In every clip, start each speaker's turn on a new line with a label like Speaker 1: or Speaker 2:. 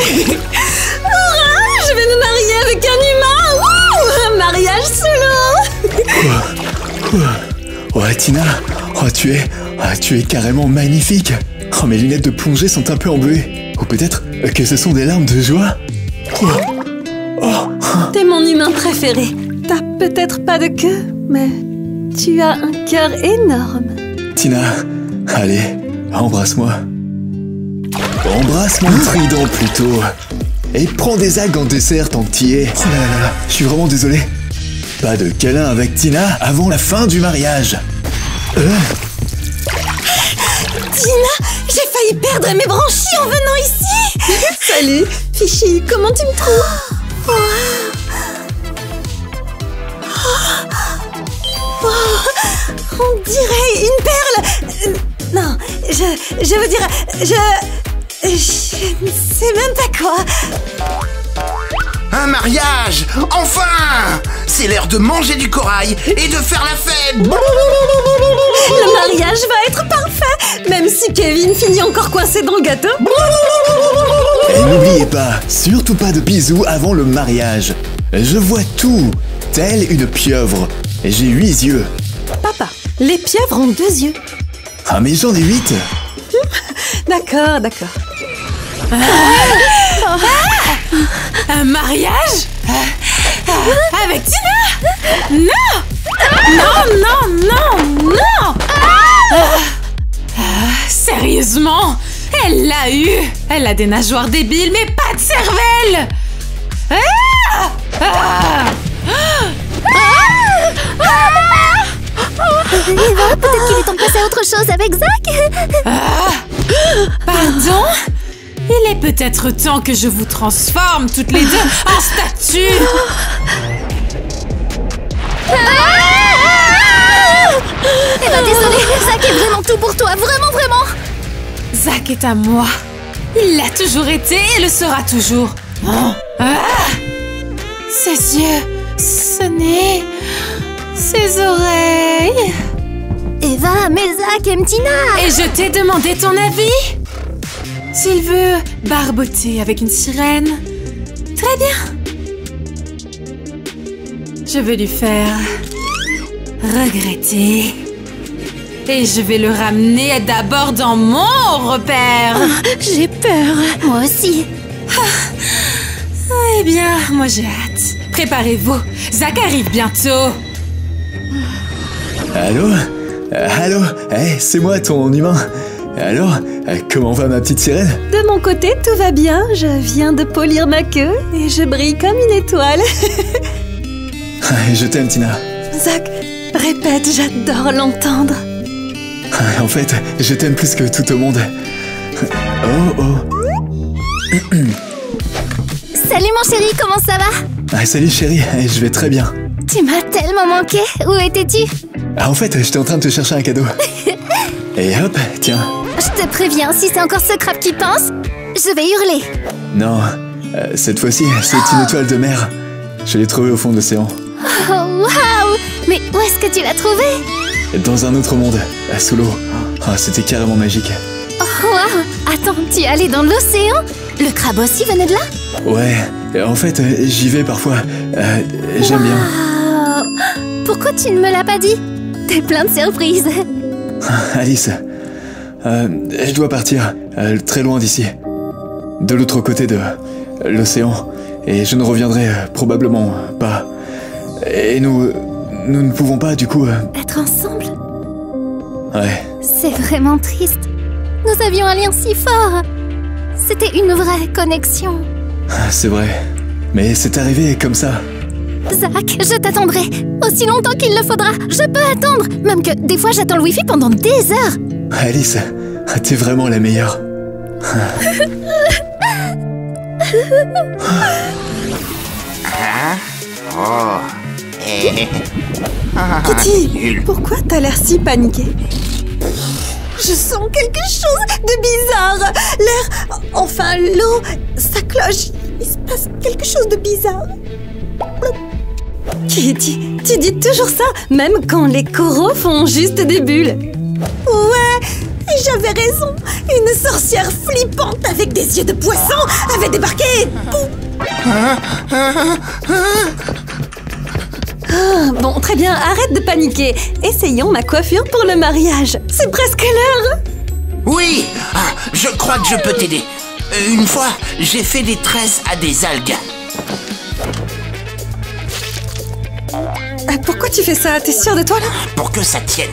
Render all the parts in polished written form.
Speaker 1: Je vais me marier avec un humain. Wouh, un mariage solo.
Speaker 2: Oh, Tina, tu es carrément magnifique. Oh, mes lunettes de plongée sont un peu embuées. Ou peut-être que ce sont des larmes de joie.
Speaker 1: T'es mon humain préféré. T'as peut-être pas de queue, mais tu as un cœur énorme.
Speaker 2: Tina, allez, embrasse-moi. Embrasse mon trident plutôt. Et prends des algues en dessert tant que t'y es. Oh là là, je suis vraiment désolé. Pas de câlin avec Tina avant la fin du mariage.
Speaker 1: Tina, j'ai failli perdre mes branchies en venant ici. Salut, Fichi, comment tu me trouves? On dirait une perle. Non, je veux dire, je ne sais même pas quoi.
Speaker 3: Un mariage! Enfin! C'est l'heure de manger du corail et de faire la fête!
Speaker 1: Le mariage va être parfait, même si Kevin finit encore coincé dans le gâteau.
Speaker 2: Et n'oubliez pas, surtout pas de bisous avant le mariage. Je vois tout, telle une pieuvre. J'ai 8 yeux.
Speaker 1: Papa, les pieuvres ont 2 yeux.
Speaker 2: Ah mais j'en ai 8.
Speaker 1: D'accord.
Speaker 4: Un mariage avec Tina? Non! Sérieusement? Elle l'a eu! Elle a des nageoires débiles, mais pas de cervelle!
Speaker 5: Eva, peut-être qu'il est temps de passer à autre chose avec Zach.
Speaker 4: Pardon? Il est peut-être temps que je vous transforme toutes les deux en statues!
Speaker 5: Eva, désolée, Zach est vraiment tout pour toi, vraiment.
Speaker 4: Zach est à moi. Il l'a toujours été et le sera toujours. Ses yeux, ce nez, ses oreilles.
Speaker 5: Eva, mais Zach aime Tina.
Speaker 4: Et je t'ai demandé ton avis? S'il veut barboter avec une sirène, très bien. Je vais lui faire regretter. Et je vais le ramener d'abord dans mon repère.
Speaker 5: J'ai peur. Moi aussi.
Speaker 4: Eh bien, moi j'ai hâte. Préparez-vous, Zach arrive bientôt.
Speaker 2: Allô? Hey, c'est moi ton humain. Alors, comment va ma petite sirène?
Speaker 1: De mon côté, tout va bien. Je viens de polir ma queue et je brille comme une étoile.
Speaker 2: Je t'aime, Tina.
Speaker 1: Zach, répète, j'adore l'entendre.
Speaker 2: En fait, je t'aime plus que tout au monde.
Speaker 5: Salut mon chéri, comment ça va?
Speaker 2: Salut chérie, je vais très bien.
Speaker 5: Tu m'as tellement manqué. Où étais-tu?
Speaker 2: En fait, j'étais en train de te chercher un cadeau. Et hop, tiens.
Speaker 5: Je te préviens, si c'est encore ce crabe qui pense, je vais hurler.
Speaker 2: Non, cette fois-ci, c'est une étoile de mer. Je l'ai trouvée au fond de l'océan.
Speaker 5: Oh, waouh! Mais où est-ce que tu l'as trouvée?
Speaker 2: Dans un autre monde, sous l'eau. Oh, c'était carrément magique.
Speaker 5: Oh, waouh! Attends, tu es allé dans l'océan? Le crabe aussi venait de là?
Speaker 2: Ouais, en fait, j'y vais parfois. J'aime bien.
Speaker 5: Wow. Pourquoi tu ne me l'as pas dit? T'es plein de surprises.
Speaker 2: Alice, je dois partir, très loin d'ici. De l'autre côté de l'océan. Et je ne reviendrai probablement pas. Et nous ne pouvons pas, du coup...
Speaker 5: Être ensemble?
Speaker 2: Ouais.
Speaker 5: C'est vraiment triste. Nous avions un lien si fort. C'était une vraie connexion.
Speaker 2: C'est vrai. Mais c'est arrivé comme ça.
Speaker 5: Zach, je t'attendrai. Aussi longtemps qu'il le faudra. Je peux attendre. Même que des fois, j'attends le wifi pendant des heures.
Speaker 2: Alice, t'es vraiment la meilleure.
Speaker 1: Kitty, pourquoi t'as l'air si paniquée? Je sens quelque chose de bizarre. L'air... Enfin, l'eau, ça cloche. Il se passe quelque chose de bizarre. Kitty, tu dis toujours ça, même quand les coraux font juste des bulles. Ouais, J'avais raison. Une sorcière flippante avec des yeux de poisson avait débarqué et boum. Bon, très bien, arrête de paniquer. Essayons ma coiffure pour le mariage. C'est presque l'heure.
Speaker 3: Oui, je crois que je peux t'aider. Une fois, j'ai fait des tresses à des algues.
Speaker 1: Pourquoi tu fais ça? T'es sûre de toi, là?
Speaker 3: Pour que ça tienne.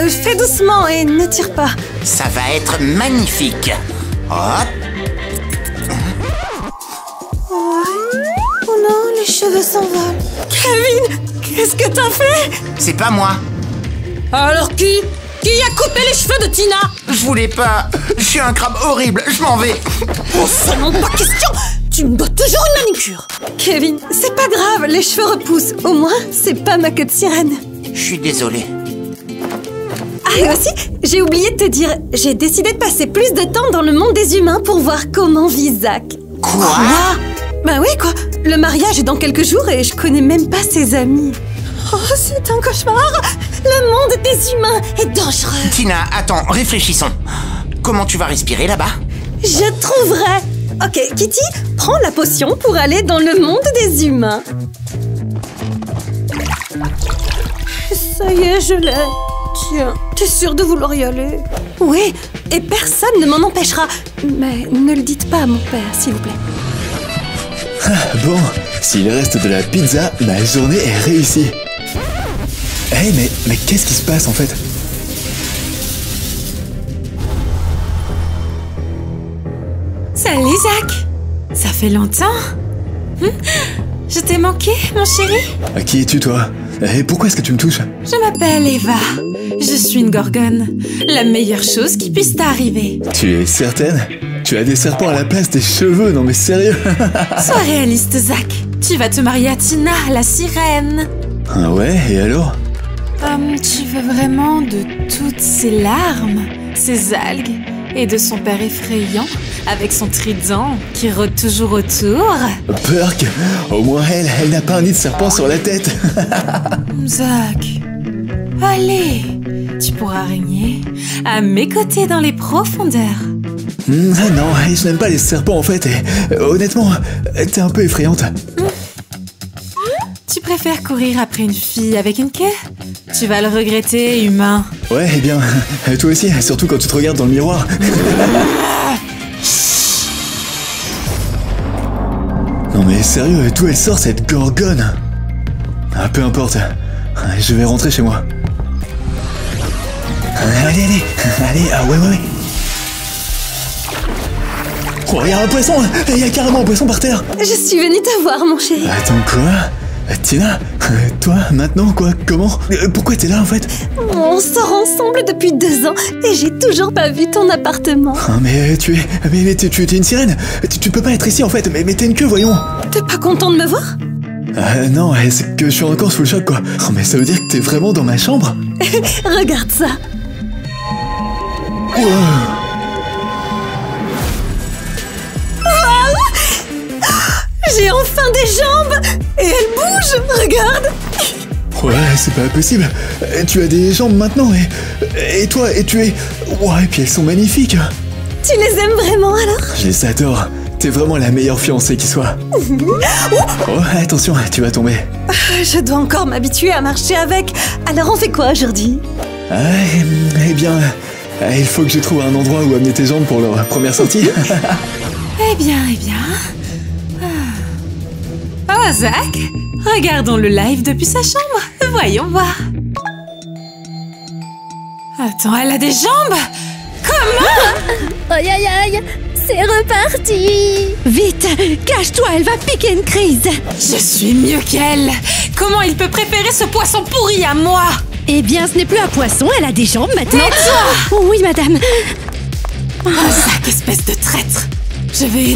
Speaker 1: Fais doucement et ne tire pas.
Speaker 3: Ça va être magnifique. Hop.
Speaker 1: Oh non, les cheveux s'envolent. Kevin, qu'est-ce que t'as fait?
Speaker 3: C'est pas moi.
Speaker 1: Alors qui a coupé les cheveux de Tina?
Speaker 3: Je voulais pas. Je suis un crabe horrible. Je m'en vais.
Speaker 1: Oh, c'est non pas question. Tu me dois toujours une manicure. Kevin, c'est pas grave, les cheveux repoussent. Au moins, c'est pas ma queue de sirène.
Speaker 3: Je suis désolé.
Speaker 1: Ah, et aussi, j'ai oublié de te dire, j'ai décidé de passer plus de temps dans le monde des humains pour voir comment vit Zach.
Speaker 3: Quoi?
Speaker 1: Bah oui, quoi. Le mariage est dans quelques jours et je connais même pas ses amis. Oh, c'est un cauchemar. Le monde des humains est dangereux.
Speaker 3: Tina, attends, réfléchissons. Comment tu vas respirer là-bas?
Speaker 1: Je trouverai. Ok, Kitty, prends la potion pour aller dans le monde des humains. Ça y est, je l'ai. Tiens, t'es sûre de vouloir y aller? Oui, et personne ne m'en empêchera. Mais ne le dites pas à mon père, s'il vous plaît.
Speaker 2: Bon, s'il reste de la pizza, ma journée est réussie. Hey, mais qu'est-ce qui se passe en fait?
Speaker 4: Salut Zach. Ça fait longtemps. Je t'ai manqué, mon chéri.
Speaker 2: Qui es-tu toi? Et pourquoi est-ce que tu me touches?
Speaker 4: Je m'appelle Eva. Je suis une gorgone. La meilleure chose qui puisse t'arriver.
Speaker 2: Tu es certaine? Tu as des serpents à la place des cheveux, non mais sérieux?
Speaker 4: Sois réaliste, Zach. Tu vas te marier à Tina, la sirène.
Speaker 2: Ah ouais, et alors?
Speaker 4: Tu veux vraiment de toutes ces larmes, ces algues, et de son père effrayant, avec son trident qui rôde toujours autour?
Speaker 2: Perk, au moins elle n'a pas un nid de serpent sur la tête.
Speaker 4: Zach, allez, tu pourras régner à mes côtés dans les profondeurs.
Speaker 2: Ah non, je n'aime pas les serpents en fait, et honnêtement, t'es un peu effrayante.
Speaker 4: Tu préfères courir après une fille avec une queue? Tu vas le regretter, humain.
Speaker 2: Ouais, eh bien, toi aussi, surtout quand tu te regardes dans le miroir. Non mais sérieux, d'où elle sort cette gorgone? Ah, peu importe, je vais rentrer chez moi. Allez, ah ouais. Oh, il y a un poisson! Il y a carrément un poisson par terre!
Speaker 1: Je suis venue te voir, mon chéri.
Speaker 2: Attends, quoi? Tina? Toi, maintenant, quoi? Comment? Pourquoi t'es là, en fait?
Speaker 1: On sort ensemble depuis 2 ans et j'ai toujours pas vu ton appartement.
Speaker 2: Ah, mais tu es une sirène! Tu peux pas être ici, en fait! Mais t'es une queue, voyons!
Speaker 1: T'es pas content de me voir?
Speaker 2: Non, c'est que je suis encore sous le choc, quoi. Oh, mais ça veut dire que t'es vraiment dans ma chambre?
Speaker 1: Regarde ça.
Speaker 2: Wow.
Speaker 1: J'ai enfin des jambes! Et elles bougent! Regarde!
Speaker 2: Ouais, c'est pas possible! Tu as des jambes maintenant, et toi, et tu es... Ouais, et puis elles sont magnifiques!
Speaker 1: Tu les aimes vraiment, alors?
Speaker 2: Je les adore! T'es vraiment la meilleure fiancée qui soit! Oh, attention, tu vas tomber!
Speaker 1: Je dois encore m'habituer à marcher avec. Alors on fait quoi aujourd'hui?
Speaker 2: Eh bien... il faut que je trouve un endroit où amener tes jambes pour leur première sortie!
Speaker 4: Eh bien... Oh, Zach, regardons le live depuis sa chambre. Voyons voir. Attends, elle a des jambes? Comment?
Speaker 5: Aïe aïe aïe, c'est reparti.
Speaker 1: Vite, cache-toi, elle va piquer une crise.
Speaker 4: Je suis mieux qu'elle. Comment il peut préférer ce poisson pourri à moi?
Speaker 1: Eh bien, ce n'est plus un poisson, elle a des jambes maintenant.
Speaker 4: Tais-toi!
Speaker 1: Oui, madame.
Speaker 4: Oh, Zach, espèce de traître. Je vais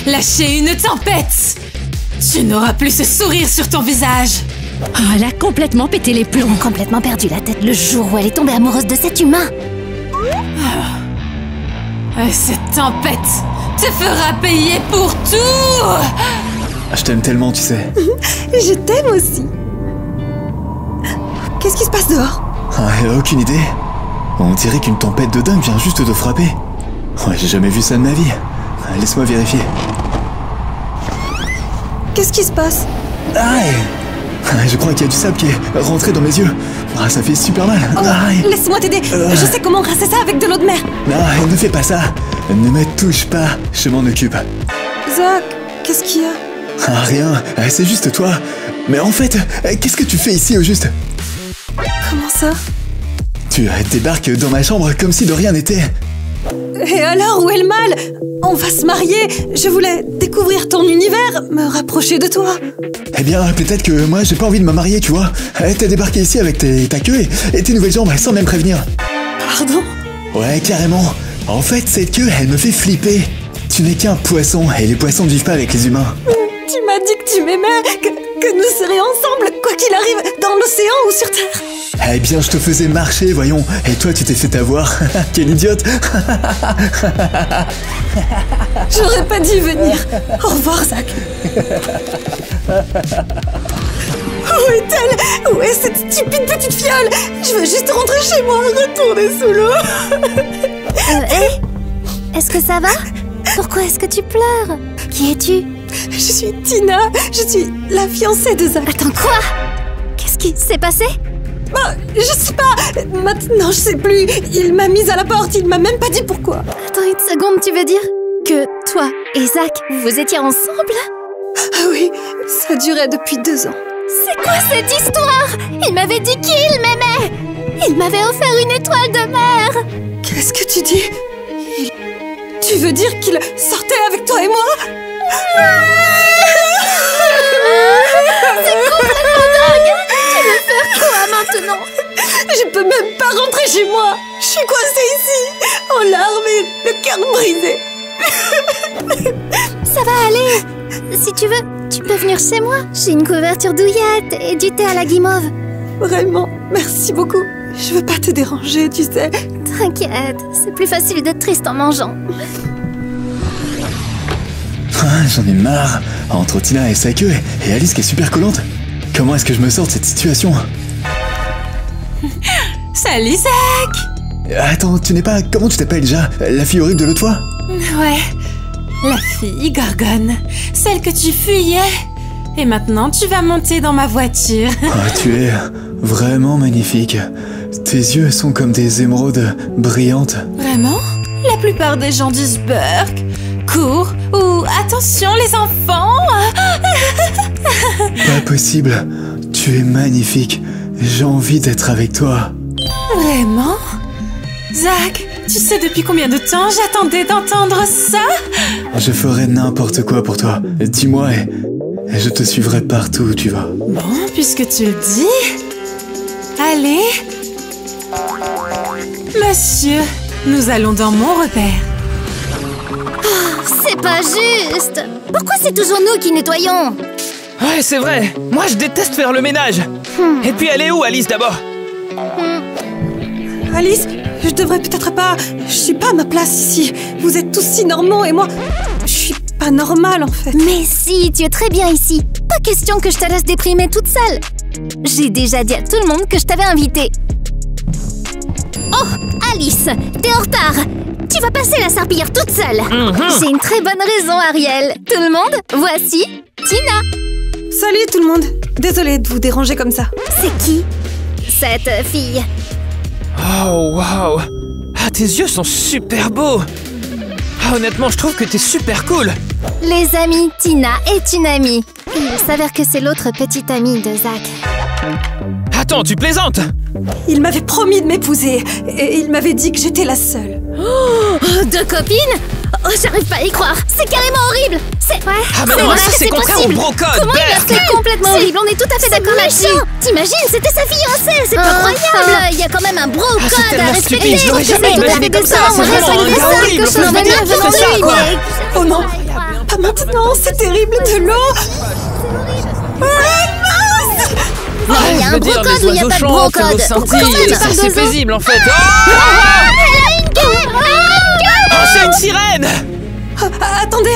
Speaker 4: lâcher une tempête. Tu n'auras plus ce sourire sur ton visage.
Speaker 1: Oh, elle a complètement pété les plombs.
Speaker 5: Complètement perdu la tête le jour où elle est tombée amoureuse de cet humain.
Speaker 4: Cette tempête te fera payer pour tout.
Speaker 2: Je t'aime tellement, tu sais.
Speaker 1: Je t'aime aussi. Qu'est-ce qui se passe dehors?
Speaker 2: Aucune idée. On dirait qu'une tempête de dingue vient juste de frapper. Ouais, j'ai jamais vu ça de ma vie. Laisse-moi vérifier.
Speaker 1: Qu'est-ce qui se passe?
Speaker 2: Aïe! Je crois qu'il y a du sable qui est rentré dans mes yeux. Ah, ça fait super mal. Aïe.
Speaker 1: Laisse-moi t'aider. Je sais comment rincer ça avec de l'eau de mer.
Speaker 2: Non, ne fais pas ça. Ne me touche pas. Je m'en occupe.
Speaker 1: Zach, qu'est-ce qu'il y a?
Speaker 2: Ah, rien. C'est juste toi. Mais en fait, qu'est-ce que tu fais ici au juste?
Speaker 1: Comment ça?
Speaker 2: Tu débarques dans ma chambre comme si de rien n'était.
Speaker 1: Et alors, où est le mal? On va se marier. Je voulais découvrir ton univers, me rapprocher de toi.
Speaker 2: Eh bien, peut-être que moi, j'ai pas envie de me marier, tu vois. T'as débarqué ici avec ta queue et tes nouvelles jambes sans même prévenir.
Speaker 1: Pardon?
Speaker 2: Ouais, carrément. En fait, cette queue, elle me fait flipper. Tu n'es qu'un poisson et les poissons ne vivent pas avec les humains.
Speaker 1: Tu m'as dit que tu m'aimais, que nous serions ensemble, quoi qu'il arrive, dans l'océan ou sur Terre.
Speaker 2: Eh bien, je te faisais marcher, voyons. Et toi, tu t'es fait avoir. Quelle idiote.
Speaker 1: J'aurais pas dû venir. Au revoir, Zach. Où est-elle? Où est cette stupide petite fiole? Je veux juste rentrer chez moi, retourner sous l'eau.
Speaker 5: Hé? Est-ce que ça va? Pourquoi est-ce que tu pleures? Qui es-tu?
Speaker 1: Je suis Tina. Je suis la fiancée de Zach.
Speaker 5: Attends, quoi? Qu'est-ce qui s'est passé?
Speaker 1: Bah, je sais pas. Maintenant, je sais plus. Il m'a mise à la porte. Il m'a même pas dit pourquoi.
Speaker 5: Attends une seconde, tu veux dire que toi et Zach, vous étiez ensemble?
Speaker 1: Ah oui, ça durait depuis 2 ans.
Speaker 5: C'est quoi cette histoire? Il m'avait dit qu'il m'aimait! Il m'avait offert une étoile de mer!
Speaker 1: Qu'est-ce que tu dis? Tu veux dire qu'il sortait avec toi et moi?
Speaker 5: C'est complètement dingue! Tu veux faire quoi maintenant?
Speaker 1: Je peux même pas rentrer chez moi. Je suis coincée ici, en larmes et le cœur brisé.
Speaker 5: Ça va aller! Si tu veux, tu peux venir chez moi. J'ai une couverture douillette et du thé à la guimauve.
Speaker 1: Vraiment, merci beaucoup. Je veux pas te déranger, tu sais.
Speaker 5: T'inquiète, c'est plus facile d'être triste en mangeant.
Speaker 2: J'en ai marre. Entre Tina et sa queue et Alice qui est super collante. Comment est-ce que je me sors de cette situation?
Speaker 4: Salut, Zach!
Speaker 2: Attends, tu n'es pas... Comment tu t'appelles déjà? La fille horrible de l'autre fois?
Speaker 4: Ouais, la fille Gorgone, celle que tu fuyais. Et maintenant, tu vas monter dans ma voiture.
Speaker 2: Tu es vraiment magnifique. Tes yeux sont comme des émeraudes brillantes.
Speaker 4: Vraiment? La plupart des gens disent Burke, cours ou attention les enfants.
Speaker 2: Pas possible. Tu es magnifique. J'ai envie d'être avec toi.
Speaker 4: Vraiment? Zach, tu sais depuis combien de temps j'attendais d'entendre ça?
Speaker 2: Je ferai n'importe quoi pour toi. Dis-moi et je te suivrai partout où tu vas.
Speaker 4: Bon, puisque tu le dis... Allez... Monsieur, nous allons dans mon repère.
Speaker 5: C'est pas juste! Pourquoi c'est toujours nous qui nettoyons?
Speaker 6: Ouais, c'est vrai. Moi, je déteste faire le ménage. Et puis, elle est où, Alice, d'abord?
Speaker 1: Alice, je devrais peut-être pas... Je suis pas à ma place ici. Vous êtes tous si normaux et moi... Je suis pas normale, en fait.
Speaker 5: Mais si, tu es très bien ici. Pas question que je te laisse déprimer toute seule. J'ai déjà dit à tout le monde que je t'avais invitée. Oh, Alice, t'es en retard. Tu vas passer la serpillière toute seule. J'ai une très bonne raison, Ariel. Tout le monde, voici Tina.
Speaker 1: Salut tout le monde. Désolée de vous déranger comme ça.
Speaker 5: C'est qui, cette fille?
Speaker 6: Oh, waouh. Ah, tes yeux sont super beaux. Ah, honnêtement, je trouve que t'es super cool.
Speaker 5: Les amis, Tina est une amie. Il s'avère que c'est l'autre petite amie de Zach.
Speaker 6: Attends, tu plaisantes?
Speaker 1: Il m'avait promis de m'épouser et il m'avait dit que j'étais la seule.
Speaker 5: Oh, deux copines? Oh, j'arrive pas à y croire. C'est carrément horrible. C'est... Ouais,
Speaker 6: ah bah non, ça c'est contraire au brocode.
Speaker 5: Comment il a fait? Complètement horrible, on est tout à fait d'accord là-dessus. T'imagines, c'était sa fiancée, c'est pas croyable. Il y a quand même un brocode à respecter.
Speaker 6: J'aurais jamais imaginé comme ça. C'est vraiment horrible.
Speaker 1: Oh non, pas maintenant, c'est terrible, de l'eau.
Speaker 5: Il y a un brocode ou il n'y a pas de brocode?
Speaker 6: C'est paisible en fait. Oh, c'est une sirène!
Speaker 1: Attendez,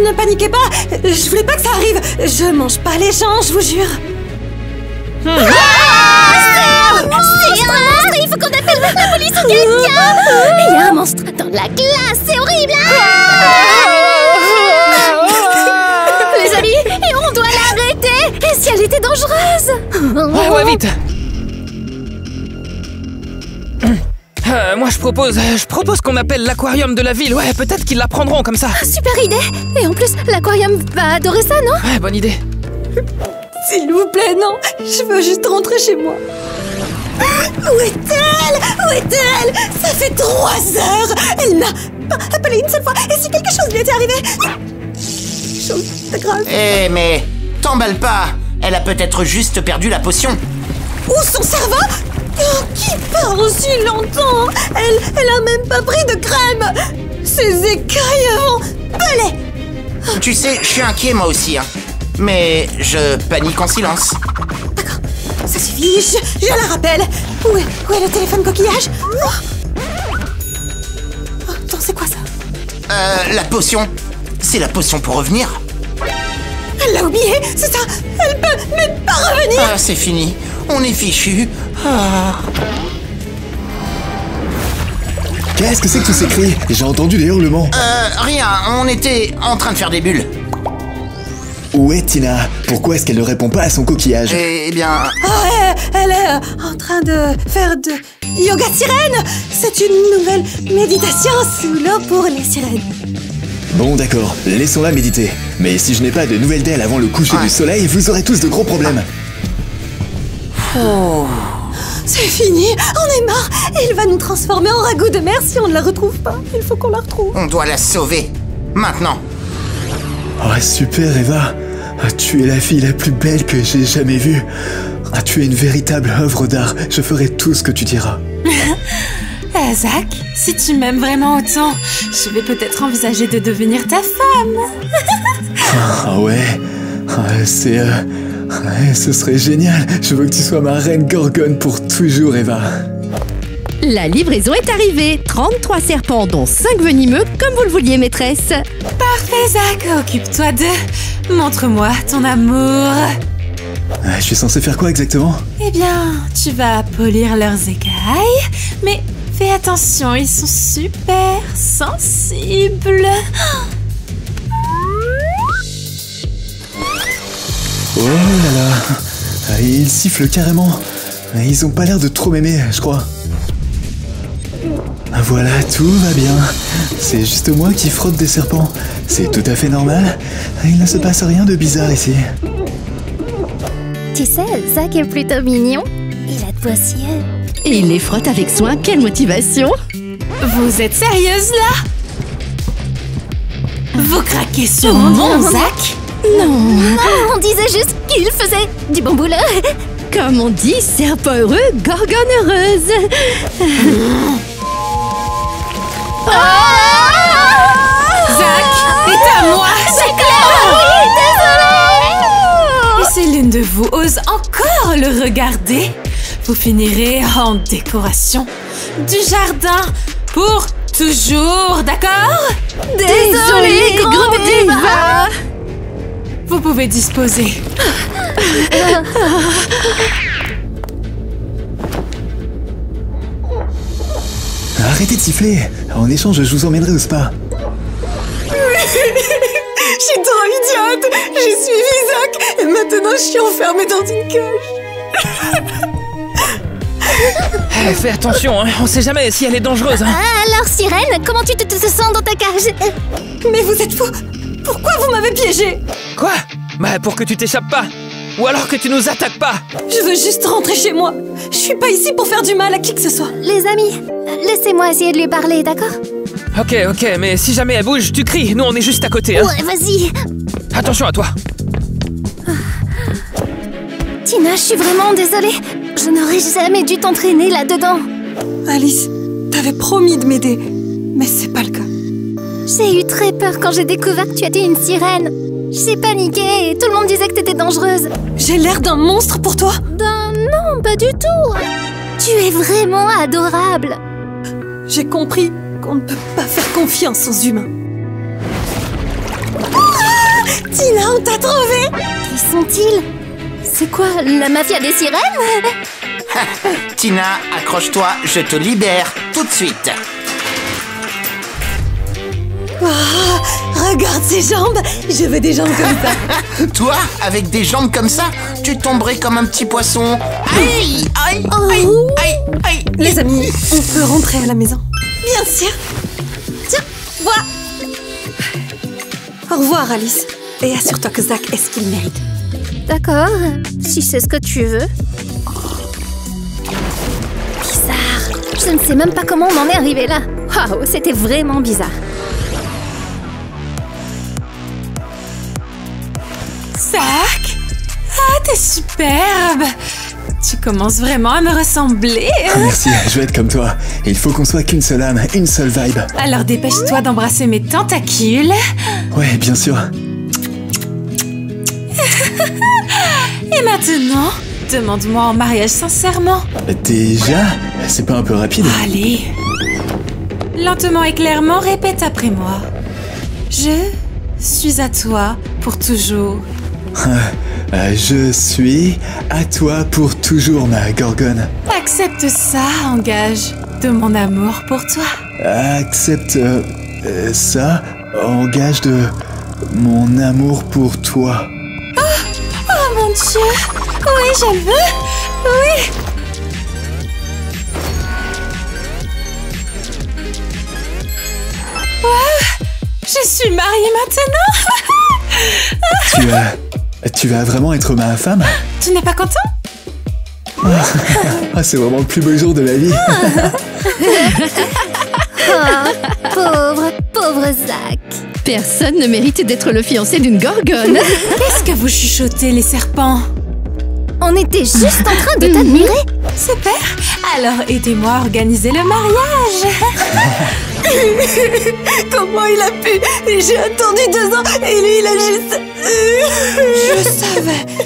Speaker 1: ne paniquez pas. Je voulais pas que ça arrive. Je mange pas les gens, je vous jure.
Speaker 5: C'est C'est un monstre! Il faut qu'on appelle la police ou quelqu'un! Il y a un monstre dans la glace! C'est horrible! Les amis, et on doit l'arrêter! Et si elle était dangereuse?
Speaker 6: Ouais, vite. Moi, je propose qu'on appelle l'aquarium de la ville. Ouais, peut-être qu'ils la prendront comme ça.
Speaker 5: Super idée! Et en plus, l'aquarium va adorer ça, non?
Speaker 6: Ouais, bonne idée.
Speaker 1: S'il vous plaît, non. Je veux juste rentrer chez moi. Où est-elle? Où est-elle? Ça fait 3 heures. Elle n'a pas appelé une seule fois. Et si quelque chose lui était arrivé? Chose de grave.
Speaker 3: Eh mais, t'emballe pas. Elle a peut-être juste perdu la potion.
Speaker 1: Ou son cerveau? Oh, qui parle aussi longtemps? Elle a même pas pris de crème. Ces écailles vont peler.
Speaker 3: Tu sais, je suis inquiet moi aussi, hein. Mais je panique en silence.
Speaker 1: D'accord, ça suffit, je la rappelle. Où est le téléphone coquillage? Oh, attends, c'est quoi ça?
Speaker 3: La potion. C'est la potion pour revenir.
Speaker 1: Elle l'a oublié, c'est ça. Elle peut même pas revenir.
Speaker 3: Ah, c'est fini. On est fichu. Ah.
Speaker 2: Qu'est-ce que c'est que tous ces cris? J'ai entendu des hurlements.
Speaker 3: Rien. On était en train de faire des bulles.
Speaker 2: Où est Tina? Pourquoi est-ce qu'elle ne répond pas à son coquillage?
Speaker 3: Eh bien...
Speaker 1: Ah, elle est en train de faire de yoga sirène. C'est une nouvelle méditation sous l'eau pour les sirènes.
Speaker 2: Bon d'accord, laissons-la méditer. Mais si je n'ai pas de nouvelles d'elle avant le coucher du soleil, vous aurez tous de gros problèmes.
Speaker 1: C'est fini, on est marre. Il va nous transformer en ragoût de mer si on ne la retrouve pas. Il faut qu'on la retrouve.
Speaker 3: On doit la sauver. Maintenant.
Speaker 2: Oh super Eva, tu es la fille la plus belle que j'ai jamais vue. Tu es une véritable œuvre d'art, je ferai tout ce que tu diras.
Speaker 4: Zach, si tu m'aimes vraiment autant, je vais peut-être envisager de devenir ta femme.
Speaker 2: Ah ouais, ce serait génial. Je veux que tu sois ma reine Gorgone pour toujours Eva.
Speaker 7: La livraison est arrivée. 33 serpents, dont 5 venimeux, comme vous le vouliez, maîtresse.
Speaker 4: Parfait, Zach, occupe-toi d'eux. Montre-moi ton amour.
Speaker 2: Je suis censé faire quoi exactement?
Speaker 4: Eh bien, tu vas polir leurs écailles, mais fais attention, ils sont super sensibles.
Speaker 2: Oh là là, ils sifflent carrément. Ils ont pas l'air de trop m'aimer, je crois. Voilà, tout va bien. C'est juste moi qui frotte des serpents. C'est tout à fait normal. Il ne se passe rien de bizarre ici.
Speaker 5: Tu sais, Zach est plutôt mignon. Il a de beaux yeux.
Speaker 7: Et il les frotte avec soin, quelle motivation!
Speaker 4: Vous êtes sérieuse là? Vous craquez sur mon Zach?
Speaker 7: Non!
Speaker 5: On disait juste qu'il faisait du bon boulot.
Speaker 7: Comme on dit, serpent heureux, gorgone heureuse!
Speaker 4: Zach est à moi!
Speaker 5: C'est clair! Oui, désolée!
Speaker 4: Et si l'une de vous ose encore le regarder, vous finirez en décoration du jardin pour toujours, d'accord?
Speaker 5: Désolée, grand Eva!
Speaker 4: Vous pouvez disposer.
Speaker 2: Arrêtez de siffler. En échange, je vous emmènerai au spa.
Speaker 1: Je suis trop idiote. J'ai suivi Zach et maintenant je suis enfermée dans une cage.
Speaker 6: Fais attention, hein. On sait jamais si elle est dangereuse. Hein.
Speaker 5: Alors, Sirène, comment tu te sens dans ta cage?
Speaker 1: Mais vous êtes fous. Pourquoi vous m'avez piégée?
Speaker 6: Quoi? Bah pour que tu t'échappes pas. Ou alors que tu nous attaques pas.
Speaker 1: Je veux juste rentrer chez moi. Je suis pas ici pour faire du mal à qui que ce soit.
Speaker 5: Les amis, laissez-moi essayer de lui parler, d'accord?
Speaker 6: Ok, mais si jamais elle bouge, tu cries. Nous on est juste à côté. Hein.
Speaker 5: Ouais, vas-y.
Speaker 6: Attention à toi.
Speaker 5: Tina, je suis vraiment désolée. Je n'aurais jamais dû t'entraîner là-dedans.
Speaker 1: Alice, t'avais promis de m'aider, mais c'est pas le cas.
Speaker 5: J'ai eu très peur quand j'ai découvert que tu étais une sirène. J'ai paniqué et tout le monde disait que t'étais dangereuse.
Speaker 1: J'ai l'air d'un monstre pour toi?
Speaker 5: Non, pas du tout. Tu es vraiment adorable.
Speaker 1: J'ai compris qu'on ne peut pas faire confiance aux humains. Ah, Tina, on t'a trouvé!
Speaker 5: Qui sont-ils? C'est quoi, la mafia des sirènes?
Speaker 3: Tina, accroche-toi, je te libère tout de suite.
Speaker 1: Regarde ses jambes. Je veux des jambes comme ça.
Speaker 3: Toi, avec des jambes comme ça, tu tomberais comme un petit poisson. Aïe, aïe, aïe, aïe, aïe.
Speaker 1: Les amis, on peut rentrer à la maison. Bien sûr. Tiens, vois. Au revoir, Alice. Et assure-toi que Zach est ce qu'il mérite.
Speaker 5: D'accord, si c'est ce que tu veux. Bizarre. Je ne sais même pas comment on en est arrivé là. Waouh, c'était vraiment bizarre.
Speaker 4: Zach! Ah, t'es superbe! Tu commences vraiment à me ressembler.
Speaker 2: Ah, merci, je vais être comme toi. Il faut qu'on soit qu'une seule âme, une seule vibe.
Speaker 4: Alors dépêche-toi d'embrasser mes tentacules.
Speaker 2: Ouais, bien sûr.
Speaker 4: Et maintenant, demande-moi en mariage sincèrement.
Speaker 2: Déjà? C'est pas un peu rapide?
Speaker 4: Allez. Lentement et clairement, répète après moi. Je suis à toi pour toujours.
Speaker 2: Je suis à toi pour toujours, ma gorgone.
Speaker 4: Accepte ça en gage de mon amour pour toi.
Speaker 2: Accepte ça en gage de mon amour pour toi.
Speaker 4: Oh mon Dieu! Oui, je le veux! Oui! Wow! Je suis mariée maintenant!
Speaker 2: Tu vas vraiment être ma femme?
Speaker 4: Tu n'es pas content?
Speaker 2: Ah, c'est vraiment le plus beau jour de ma vie.
Speaker 5: Oh, pauvre Zach.
Speaker 7: Personne ne mérite d'être le fiancé d'une gorgone.
Speaker 4: Qu'est-ce que vous chuchotez, les serpents?
Speaker 5: On était juste en train de t'admirer.
Speaker 4: Super! Alors aidez-moi à organiser le mariage!
Speaker 1: Comment il a pu? J'ai attendu 2 ans et lui, il a juste...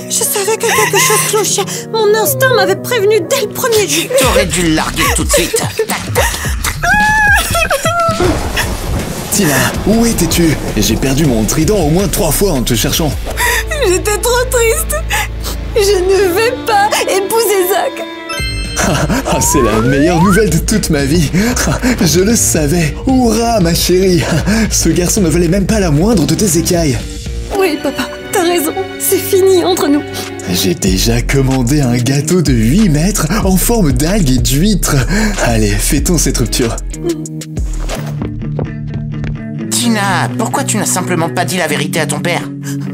Speaker 1: Je savais que quelque chose clochait. Mon instinct m'avait prévenu dès le premier jour.
Speaker 3: T'aurais dû le larguer tout de suite.
Speaker 2: Tina, où étais-tu? J'ai perdu mon trident au moins 3 fois en te cherchant.
Speaker 1: J'étais trop triste. Je ne vais pas épouser Zach.
Speaker 2: Ah, c'est la meilleure nouvelle de toute ma vie. Je le savais. Hurrah, ma chérie. Ce garçon ne valait même pas la moindre de tes écailles.
Speaker 1: Oui, papa, t'as raison. C'est fini entre nous.
Speaker 2: J'ai déjà commandé un gâteau de 8 mètres en forme d'algues et d'huîtres. Allez, fêtons cette rupture.
Speaker 3: Tina, pourquoi tu n'as simplement pas dit la vérité à ton père?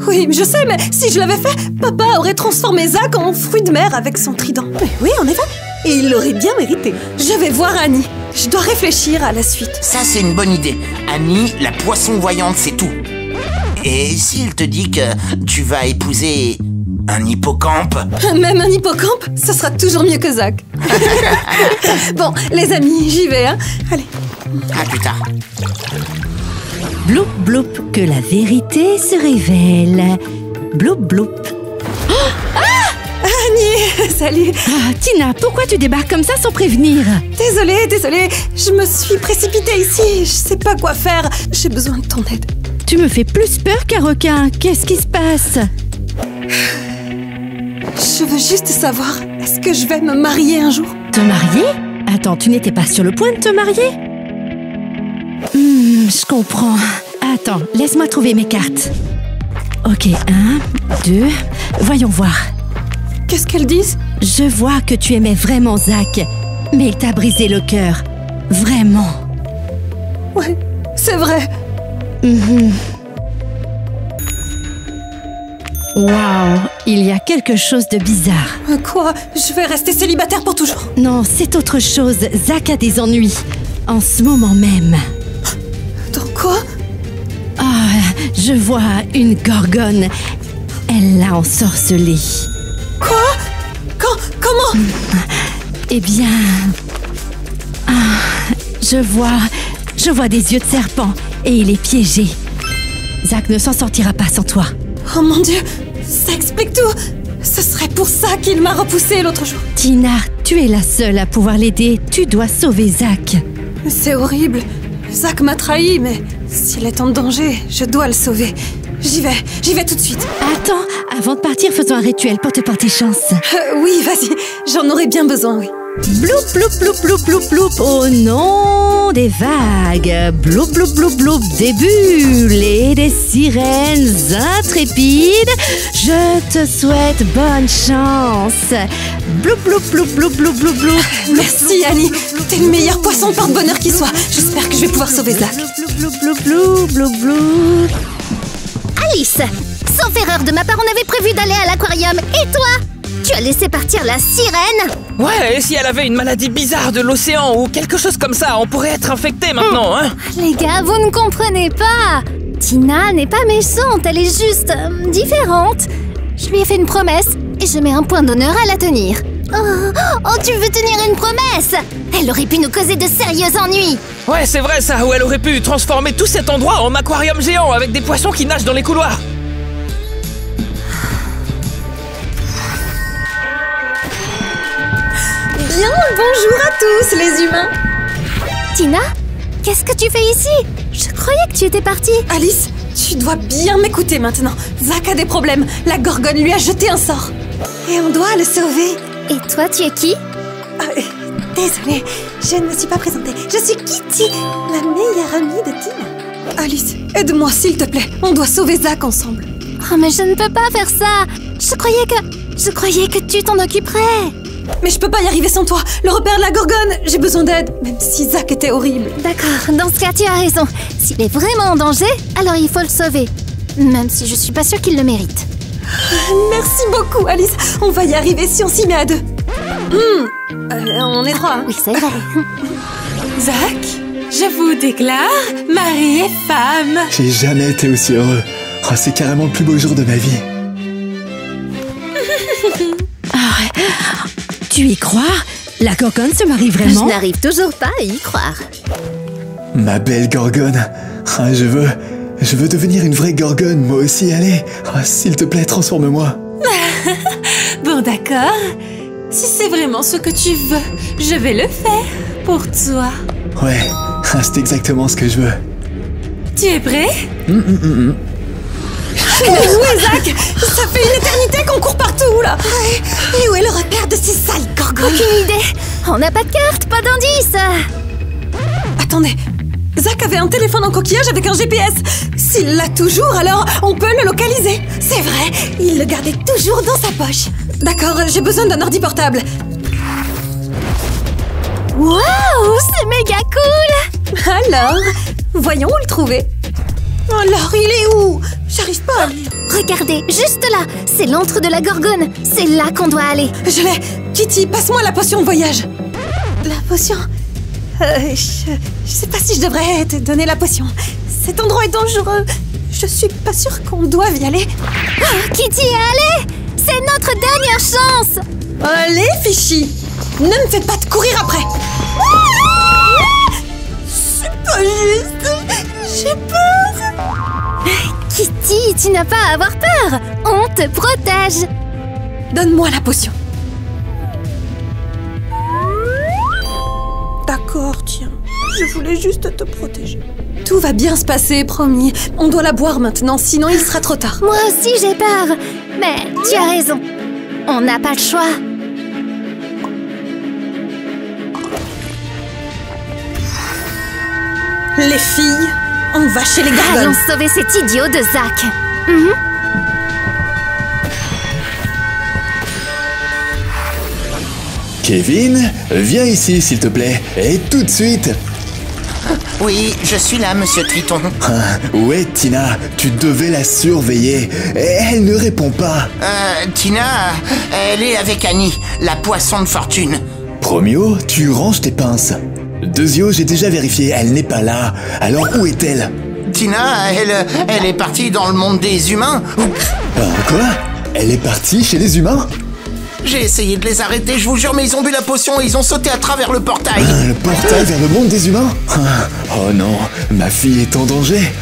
Speaker 1: Oui, je sais, mais si je l'avais fait, papa aurait transformé Zach en fruit de mer avec son trident. Mais oui, en effet. Et il l'aurait bien mérité. Je vais voir Annie. Je dois réfléchir à la suite.
Speaker 3: Ça, c'est une bonne idée. Annie, la poisson voyante, c'est tout. Et s'il te dit que tu vas épouser un hippocampe?
Speaker 1: Même un hippocampe, ce sera toujours mieux que Zach. Bon, les amis, j'y vais, hein. Allez.
Speaker 3: À plus tard.
Speaker 7: Bloup bloup, que la vérité se révèle. Bloup bloup.
Speaker 1: Annie, salut.
Speaker 7: Ah, Tina, pourquoi tu débarques comme ça sans prévenir?
Speaker 1: Désolée, je me suis précipitée ici. Je sais pas quoi faire. J'ai besoin de ton aide.
Speaker 7: Tu me fais plus peur qu'un requin. Qu'est-ce qui se passe?
Speaker 1: Je veux juste savoir, est-ce que je vais me marier un jour?
Speaker 7: Te marier? Attends, tu n'étais pas sur le point de te marier? Je comprends. Attends, laisse-moi trouver mes cartes. Ok, 1, 2, voyons voir.
Speaker 1: Qu'est-ce qu'elles disent?
Speaker 7: Je vois que tu aimais vraiment Zach, mais il t'a brisé le cœur. Vraiment.
Speaker 1: Ouais, c'est vrai.
Speaker 7: Waouh, il y a quelque chose de bizarre.
Speaker 1: Quoi? Je vais rester célibataire pour toujours?
Speaker 7: Non, c'est autre chose. Zach a des ennuis. En ce moment même.
Speaker 1: Dans quoi?
Speaker 7: Ah, je vois une gorgone. Elle l'a ensorcelé.
Speaker 1: Quoi? Comment?
Speaker 7: Eh bien... je vois des yeux de serpent et il est piégé. Zach ne s'en sortira pas sans toi.
Speaker 1: Oh mon Dieu, ça explique tout. Ce serait pour ça qu'il m'a repoussé l'autre jour.
Speaker 7: Tina, tu es la seule à pouvoir l'aider. Tu dois sauver Zach.
Speaker 1: C'est horrible. Zach m'a trahi, mais s'il est en danger, je dois le sauver. J'y vais tout de suite.
Speaker 7: Attends, avant de partir, faisons un rituel pour te porter chance.
Speaker 1: Oui, vas-y, j'en aurais bien besoin, oui.
Speaker 7: Bloup, bloup, bloup, bloup, bloup, bloup, au nom des vagues. Bloup, bloup, bloup, bloup, des bulles et des sirènes intrépides. Je te souhaite bonne chance. Bloup, bloup, bloup, bloup, bloup, bloup, bloup.
Speaker 1: Merci, Annie. T'es le meilleur poisson porte-bonheur qui soit. J'espère que je vais pouvoir sauver Zach.
Speaker 7: Bloup, bloup, bloup, bloup, bloup.
Speaker 5: Alice, sauf erreur de ma part, on avait prévu d'aller à l'aquarium. Et toi? Tu as laissé partir la sirène?
Speaker 6: Ouais, et si elle avait une maladie bizarre de l'océan ou quelque chose comme ça, on pourrait être infecté maintenant, hein?
Speaker 5: Les gars, vous ne comprenez pas. Tina n'est pas méchante, elle est juste différente. Je lui ai fait une promesse et je mets un point d'honneur à la tenir. Oh, tu veux tenir une promesse? Elle aurait pu nous causer de sérieux ennuis.
Speaker 6: Ouais, c'est vrai ça, où elle aurait pu transformer tout cet endroit en aquarium géant avec des poissons qui nagent dans les couloirs.
Speaker 1: Bien, bonjour à tous les humains.
Speaker 5: Tina, qu'est-ce que tu fais ici? Je croyais que tu étais partie.
Speaker 1: Alice, tu dois bien m'écouter maintenant. Zach a des problèmes. La gorgone lui a jeté un sort. Et on doit le sauver.
Speaker 5: Et toi, tu es qui?
Speaker 1: Désolée, je ne me suis pas présentée. Je suis Kitty, la meilleure amie de Tina. Alice, aide-moi s'il te plaît. On doit sauver Zach ensemble.
Speaker 5: Oh, mais je ne peux pas faire ça. Je croyais que tu t'en occuperais.
Speaker 1: Mais je peux pas y arriver sans toi. Le repère de la gorgone, j'ai besoin d'aide. Même si Zach était horrible.
Speaker 5: D'accord, dans ce cas, tu as raison. S'il est vraiment en danger, alors il faut le sauver. Même si je suis pas sûre qu'il le mérite.
Speaker 1: Merci beaucoup, Alice. On va y arriver si on s'y met à deux. On est trois, hein.
Speaker 5: Oui, c'est vrai.
Speaker 4: Zach, je vous déclare mari et femme.
Speaker 2: J'ai jamais été aussi heureux. Oh, c'est carrément le plus beau jour de ma vie.
Speaker 7: Tu y crois? La gorgone se marie
Speaker 5: Je
Speaker 7: vraiment?
Speaker 5: n'arrive toujours pas à y croire.
Speaker 2: Ma belle gorgone. Ah, je veux devenir une vraie gorgone, moi aussi, allez. Ah, s'il te plaît, transforme-moi.
Speaker 4: Bon, d'accord. Si c'est vraiment ce que tu veux, je vais le faire pour toi.
Speaker 2: Ouais, c'est exactement ce que je veux.
Speaker 4: Tu es prêt?
Speaker 1: Ouais, Zach, ça fait une éternité qu'on court partout, là. Et où est le repère de ces sales gorgones?
Speaker 5: Aucune idée. On n'a pas de carte, pas d'indice.
Speaker 1: Attendez, Zach avait un téléphone en coquillage avec un GPS. S'il l'a toujours, alors on peut le localiser. C'est vrai, il le gardait toujours dans sa poche. D'accord, j'ai besoin d'un ordi portable.
Speaker 5: Waouh, c'est méga cool.
Speaker 1: Alors, voyons où le trouver. Alors, il est où? J'arrive pas à lire.
Speaker 5: Regardez, juste là, c'est l'antre de la gorgone. C'est là qu'on doit aller.
Speaker 1: Je l'ai. Kitty, passe-moi la potion de voyage. La potion? Je sais pas si je devrais te donner la potion. Cet endroit est dangereux. Je suis pas sûre qu'on doive y aller.
Speaker 5: Oh, Kitty, allez! C'est notre dernière chance!
Speaker 1: Allez, Fichy! Ne me fais pas te courir après. C'est pas juste. J'ai peur.
Speaker 5: Kitty, tu n'as pas à avoir peur. On te protège.
Speaker 1: Donne-moi la potion. D'accord, tiens. Je voulais juste te protéger. Tout va bien se passer, promis. On doit la boire maintenant, sinon il sera trop tard.
Speaker 5: Moi aussi, j'ai peur. Mais tu as raison. On n'a pas le choix.
Speaker 1: Les filles, on va chez les gorgones.
Speaker 5: Allons sauver cet idiot de Zach.
Speaker 2: Kevin, viens ici, s'il te plaît. Et tout de suite.
Speaker 3: Oui, je suis là, monsieur Triton.
Speaker 2: Où est Tina? Tu devais la surveiller. Elle ne répond pas.
Speaker 3: Tina, elle est avec Annie, la poisson de fortune.
Speaker 2: Premio, tu ranges tes pinces. Deuxio, j'ai déjà vérifié, elle n'est pas là. Alors où est-elle?
Speaker 3: Tina, elle est partie dans le monde des humains.
Speaker 2: Quoi? Elle est partie chez les humains?
Speaker 3: J'ai essayé de les arrêter, je vous jure, mais ils ont bu la potion et ils ont sauté à travers le portail.
Speaker 2: Le portail vers le monde des humains? Oh non, ma fille est en danger.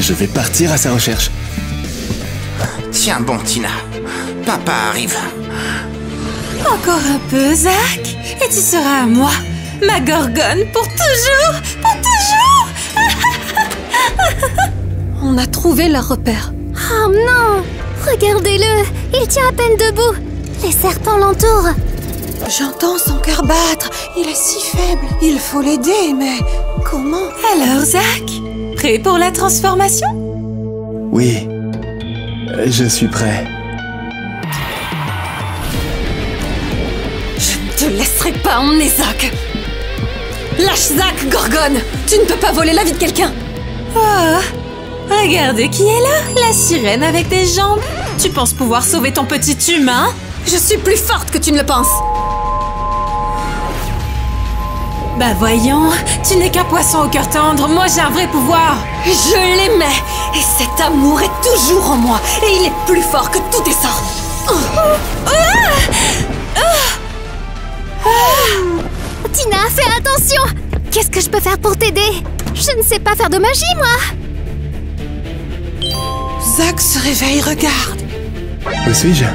Speaker 2: Je vais partir à sa recherche.
Speaker 3: Tiens bon, Tina. Papa arrive.
Speaker 4: Encore un peu, Zach, et tu seras à moi, ma gorgone, pour toujours, pour toujours.
Speaker 1: On a trouvé leur repère.
Speaker 5: Oh non! Regardez-le! Il tient à peine debout! Les serpents l'entourent!
Speaker 1: J'entends son cœur battre. Il est si faible. Il faut l'aider, mais comment?
Speaker 4: Alors, Zach, prêt pour la transformation?
Speaker 2: Oui, je suis prêt.
Speaker 1: Je ne te laisserai pas emmener Zach. Lâche Zach, Gorgone. Tu ne peux pas voler la vie de quelqu'un.
Speaker 4: Oh, regardez qui est là, la sirène avec des jambes. Tu penses pouvoir sauver ton petit humain?
Speaker 1: Je suis plus forte que tu ne le penses.
Speaker 4: Bah voyons, tu n'es qu'un poisson au cœur tendre, moi j'ai un vrai pouvoir.
Speaker 1: Je l'aimais, et cet amour est toujours en moi, et il est plus fort que tous tes sorts.
Speaker 5: Tina, fais attention! Qu'est-ce que je peux faire pour t'aider? Je ne sais pas faire de magie, moi!
Speaker 1: Zach se réveille, regarde.
Speaker 2: Où suis-je?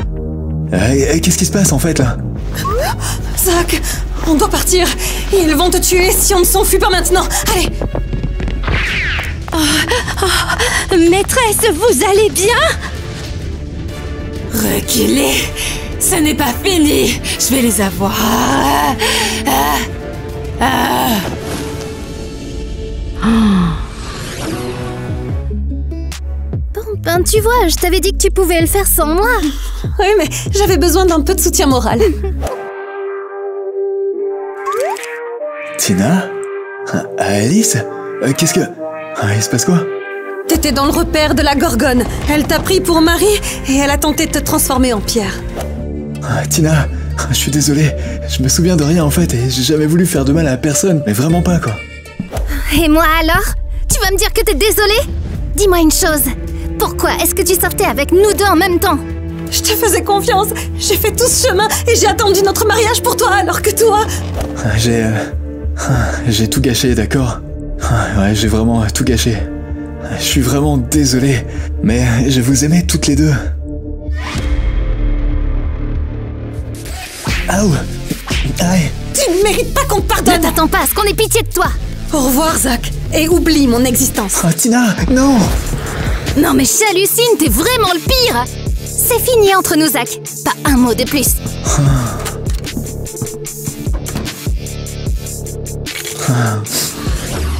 Speaker 2: Qu'est-ce qui se passe en fait là?
Speaker 1: Zach, on doit partir. Ils vont te tuer si on ne s'enfuit pas maintenant. Allez.
Speaker 7: Maîtresse, vous allez bien?
Speaker 4: Reculez, ce n'est pas fini, je vais les avoir.
Speaker 5: Bon, ben tu vois, je t'avais dit que tu pouvais le faire sans moi.
Speaker 1: Oui, mais j'avais besoin d'un peu de soutien moral.
Speaker 2: Tina? Alice? Qu'est-ce que... il se passe quoi?
Speaker 1: T'étais dans le repère de la Gorgone. Elle t'a pris pour mari et elle a tenté de te transformer en pierre.
Speaker 2: Tina, je suis désolé. Je me souviens de rien en fait et j'ai jamais voulu faire de mal à personne. Mais vraiment pas quoi.
Speaker 5: Et moi alors? Tu vas me dire que t'es désolée? Dis-moi une chose. Pourquoi est-ce que tu sortais avec nous deux en même temps?
Speaker 1: Je te faisais confiance. J'ai fait tout ce chemin et j'ai attendu notre mariage pour toi alors que toi...
Speaker 2: J'ai tout gâché, d'accord? Ouais, j'ai vraiment tout gâché. Je suis vraiment désolé, mais je vous aimais toutes les deux. Aouh! Aïe!
Speaker 1: Tu ne mérites pas qu'on te pardonne.
Speaker 5: Ne t'attends pas à ce qu'on ait pitié de toi.
Speaker 1: Au revoir, Zach. Et oublie mon existence.
Speaker 2: Oh, Tina, non!
Speaker 5: Non mais j'hallucine, t'es vraiment le pire. C'est fini entre nous, Zach. Pas un mot de plus.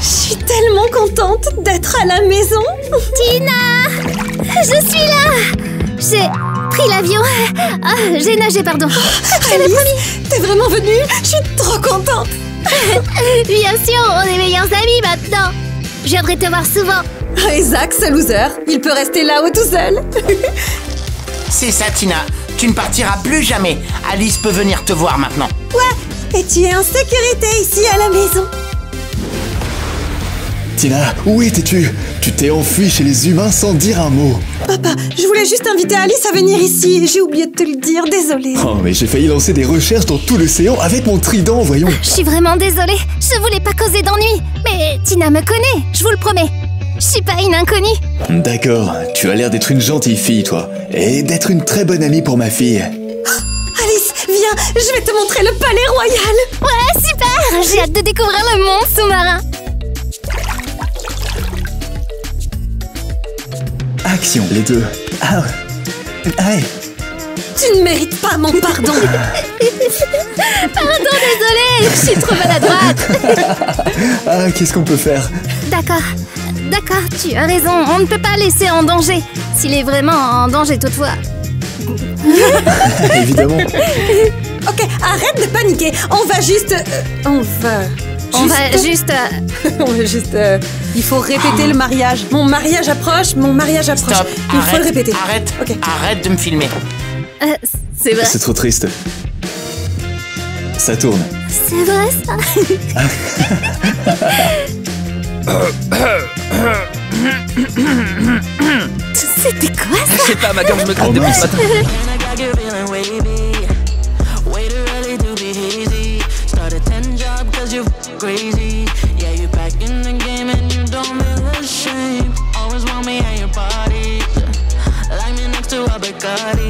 Speaker 1: Je suis tellement contente d'être à la maison.
Speaker 5: Tina! Je suis là! J'ai pris l'avion. J'ai nagé, pardon.
Speaker 1: Alice, t'es vraiment venue? Je suis trop contente.
Speaker 5: Bien sûr, on est meilleurs amis maintenant. Je viendrai te voir souvent.
Speaker 1: Et Zach, ce loser, il peut rester là-haut tout seul.
Speaker 3: C'est ça, Tina. Tu ne partiras plus jamais. Alice peut venir te voir maintenant.
Speaker 1: Ouais, et tu es en sécurité ici à la maison.
Speaker 2: Tina, où étais-tu? Tu t'es enfuie chez les humains sans dire un mot.
Speaker 1: Papa, je voulais juste inviter Alice à venir ici. J'ai oublié de te le dire, désolée.
Speaker 2: Oh, mais j'ai failli lancer des recherches dans tout l'océan avec mon trident, voyons.
Speaker 5: Je suis vraiment désolée. Je voulais pas causer d'ennui. Mais Tina me connaît, je vous le promets. Je suis pas une inconnue.
Speaker 2: D'accord, tu as l'air d'être une gentille fille, toi. Et d'être une très bonne amie pour ma fille.
Speaker 1: Alice, viens, je vais te montrer le palais royal.
Speaker 5: Ouais, super. J'ai hâte de découvrir le monde sous-marin.
Speaker 2: Action, les deux. Ah, aïe.
Speaker 1: Tu ne mérites pas mon pardon.
Speaker 5: Pardon, désolée. Je suis trop maladroite.
Speaker 2: Ah, qu'est-ce qu'on peut faire?
Speaker 5: D'accord, tu as raison. On ne peut pas laisser en danger. S'il est vraiment en danger toutefois.
Speaker 2: Évidemment.
Speaker 1: Ok, arrête de paniquer. On va juste... Il faut répéter le mariage. Mon mariage approche.
Speaker 3: Stop,
Speaker 1: Il faut le répéter.
Speaker 3: Arrête,
Speaker 1: Ok.
Speaker 3: arrête de me filmer.
Speaker 5: C'est vrai.
Speaker 2: C'est trop triste. Ça tourne.
Speaker 5: C'est vrai ça. C'était quoi ça?
Speaker 6: Je sais pas, ma gorge me gratte depuis ce matin.
Speaker 8: Always want me at your party, like me next to a Bacardi.